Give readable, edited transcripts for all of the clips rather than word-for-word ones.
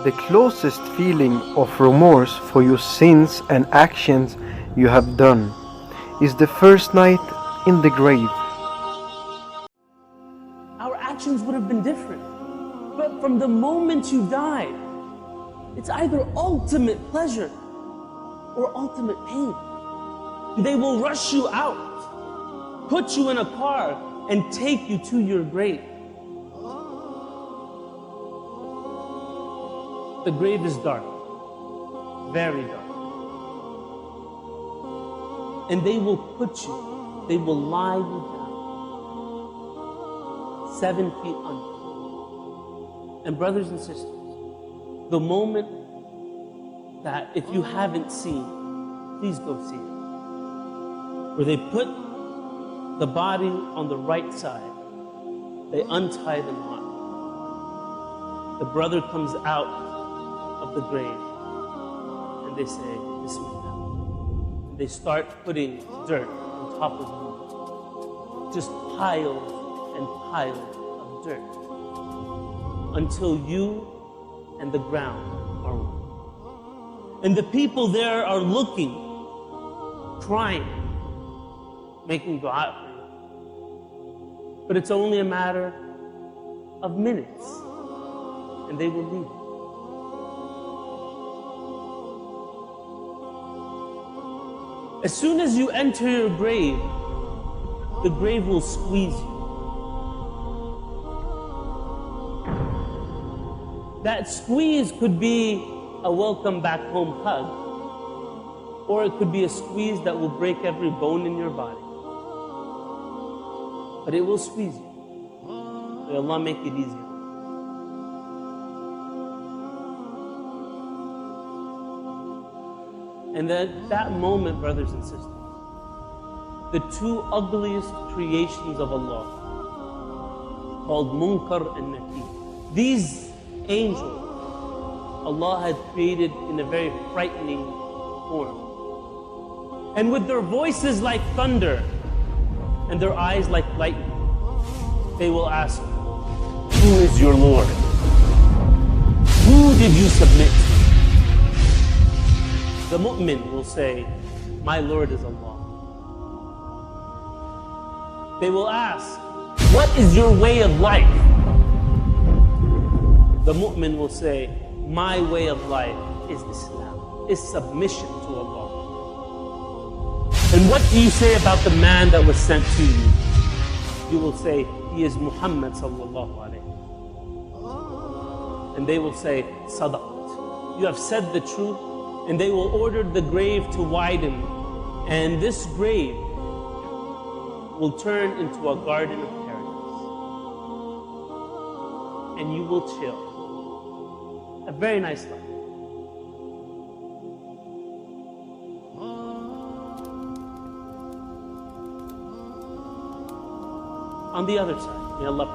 The closest feeling of remorse for your sins and actions you have done is the first night in the grave. Our actions would have been different. But from the moment you died, it's either ultimate pleasure or ultimate pain. They will rush you out, put you in a car, and take you to your grave. The grave is dark, very dark. And they will they will lie you down, 7 feet under. And brothers and sisters, the moment that if you haven't seen, please go see it. Where they put the body on the right side, they untie the knot. The brother comes out of the grave and they say, Bismillah. They start putting dirt on top of you, just piles and piles of dirt, until you and the ground are one. And the people there are looking, crying, making dua for you. But it's only a matter of minutes, and they will leave you. As soon as you enter your grave, the grave will squeeze you. That squeeze could be a welcome back home hug, or it could be a squeeze that will break every bone in your body. But it will squeeze you. May Allah make it easy. And at that moment, brothers and sisters, the two ugliest creations of Allah, called Munkar and Nakir, these angels, Allah had created in a very frightening form. And with their voices like thunder and their eyes like lightning, they will ask, who is your Lord? Who did you submit to? The mu'min will say, my Lord is Allah. They will ask, what is your way of life? The mu'min will say, my way of life is Islam, is submission to Allah. And what do you say about the man that was sent to you? You will say, he is Muhammad sallallahu alayhi wa sallam. And they will say, Sadaqat. You have said the truth. And they will order the grave to widen. And this grave will turn into a garden of paradise. And you will chill. A very nice life. On the other side, may Allah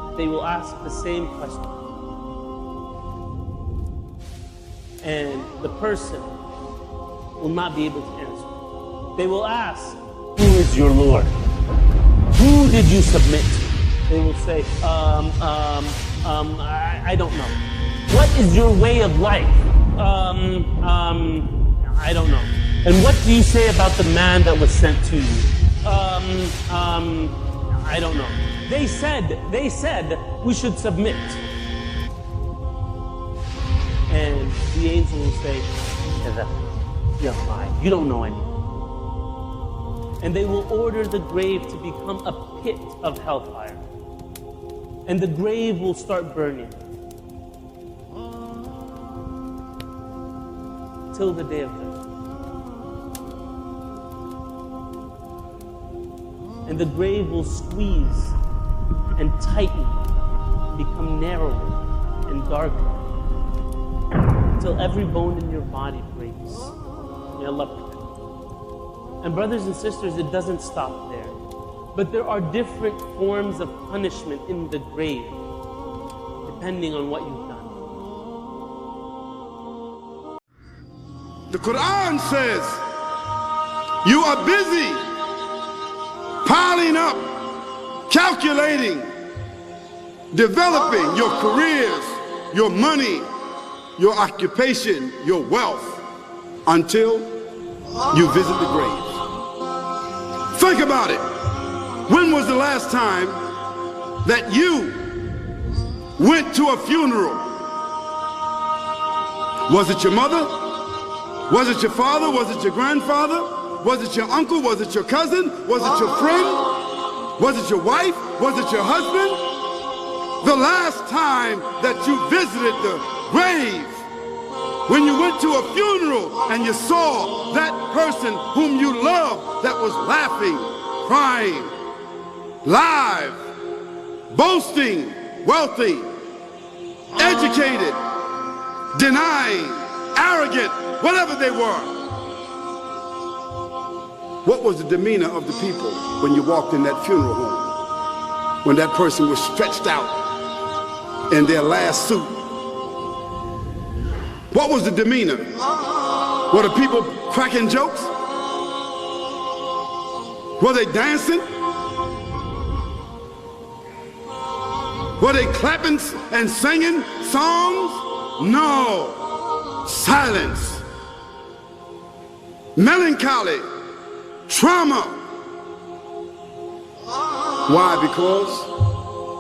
protect, they will ask the same question. And the person will not be able to answer. They will ask, who is your Lord? Who did you submit to? They will say, I don't know. What is your way of life? I don't know. And what do you say about the man that was sent to you? I don't know. They said we should submit. And the angel will say, you're lying. You don't know anything. And they will order the grave to become a pit of hellfire. And the grave will start burning till the day of judgment. And the grave will squeeze and tighten, become narrower and darker, until every bone in your body breaks. May Allah protect. And brothers and sisters, it doesn't stop there. But there are different forms of punishment in the grave, depending on what you've done. The Quran says, you are busy piling up, calculating, developing your careers, your money, your occupation, your wealth, until you visit the grave. Think about it. When was the last time that you went to a funeral? Was it your mother? Was it your father? Was it your grandfather? Was it your uncle? Was it your cousin? Was it your friend? Was it your wife? Was it your husband? The last time that you visited the grave, when you went to a funeral and you saw that person whom you loved that was laughing, crying, live, boasting, wealthy, educated, denying, arrogant, whatever they were. What was the demeanor of the people when you walked in that funeral home? When that person was stretched out in their last suit? What was the demeanor? Were the people cracking jokes? Were they dancing? Were they clapping and singing songs? No. Silence. Melancholy. Trauma. Why? Because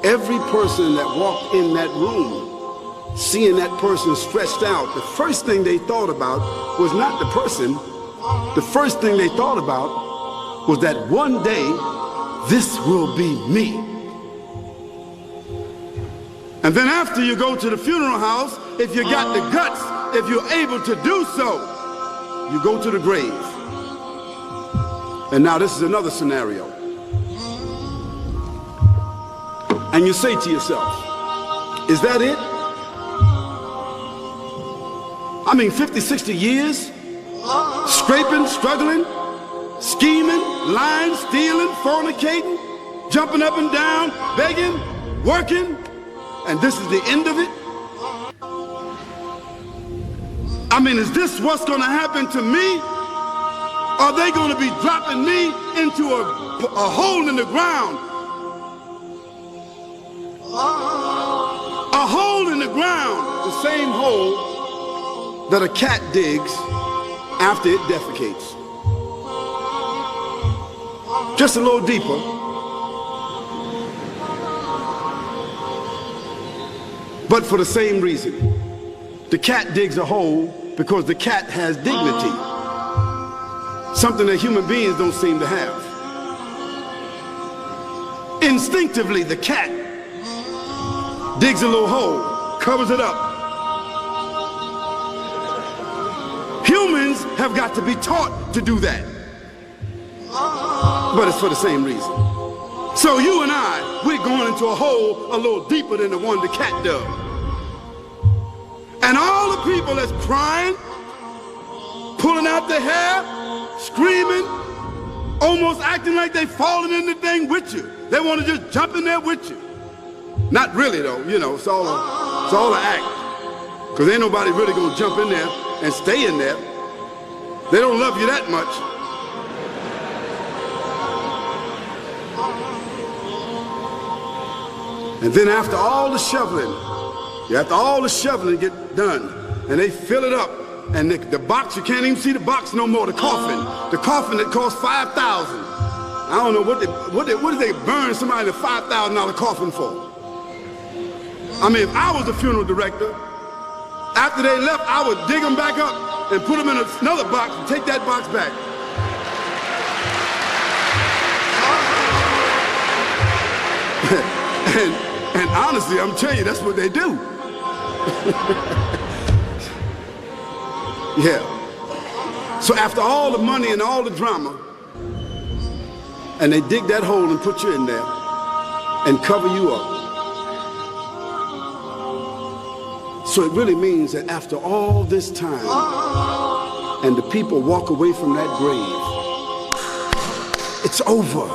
every person that walked in that room, seeing that person stretched out, the first thing they thought about was not the person. The first thing they thought about was that one day, this will be me. And then after you go to the funeral house, if you got the guts, if you're able to do so, you go to the grave. And now this is another scenario. And you say to yourself, is that it? I mean, 50, 60 years, scraping, struggling, scheming, lying, stealing, fornicating, jumping up and down, begging, working, and this is the end of it? I mean, is this what's going to happen to me? Are they going to be dropping me into a hole in the ground? A hole in the ground, the same hole that a cat digs after it defecates. Just a little deeper. But for the same reason. The cat digs a hole because the cat has dignity. Something that human beings don't seem to have. Instinctively, the cat digs a little hole, covers it up. Humans have got to be taught to do that. But it's for the same reason. So you and I, we're going into a hole a little deeper than the one the cat dug. And all the people that's crying, pulling out their hair, screaming, almost acting like they falling in the thing with you. They want to just jump in there with you. Not really though, you know, it's all an act. Because ain't nobody really going to jump in there and stay in there. They don't love you that much. And then after all the shoveling get done, and they fill it up, and the box, you can't even see the box no more, the coffin that cost $5,000. I don't know what did they burn somebody in a $5,000 coffin for? I mean, if I was a funeral director, after they left, I would dig them back up and put them in another box and take that box back. and honestly, I'm telling you, that's what they do. Yeah. So after all the money and all the drama, and they dig that hole and put you in there and cover you up. So it really means that after all this time, and the people walk away from that grave, it's over.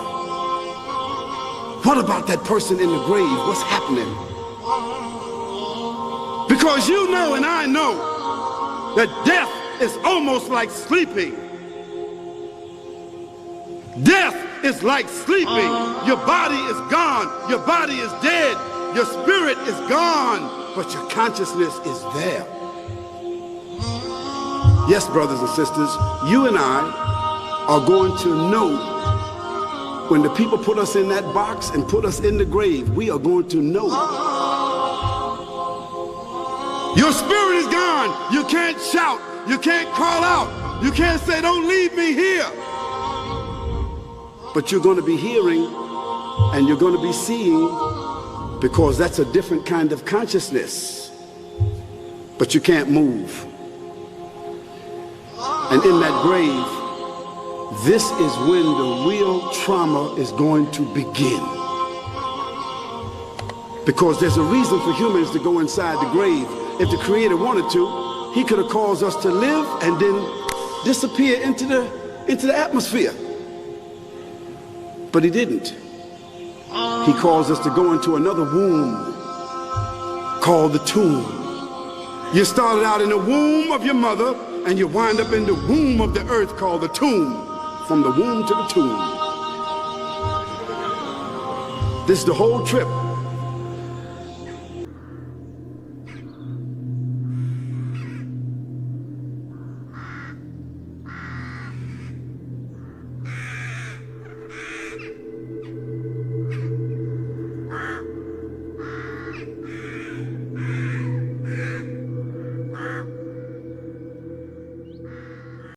What about that person in the grave? What's happening? Because you know and I know that death is almost like sleeping. Death is like sleeping. Your body is gone. Your body is dead. Your spirit is gone. but your consciousness is there. Yes, brothers and sisters, you and I are going to know when the people put us in that box and put us in the grave. We are going to know. Your spirit is gone. You can't shout. You can't call out. You can't say, don't leave me here. But you're going to be hearing and you're going to be seeing, because that's a different kind of consciousness. But you can't move. And in that grave, this is when the real trauma is going to begin. Because there's a reason for humans to go inside the grave. If the Creator wanted to, he could have caused us to live and then disappear into the atmosphere. But he didn't. He caused us to go into another womb called the tomb. You started out in the womb of your mother, and you wind up in the womb of the earth called the tomb. From the womb to the tomb. This is the whole trip.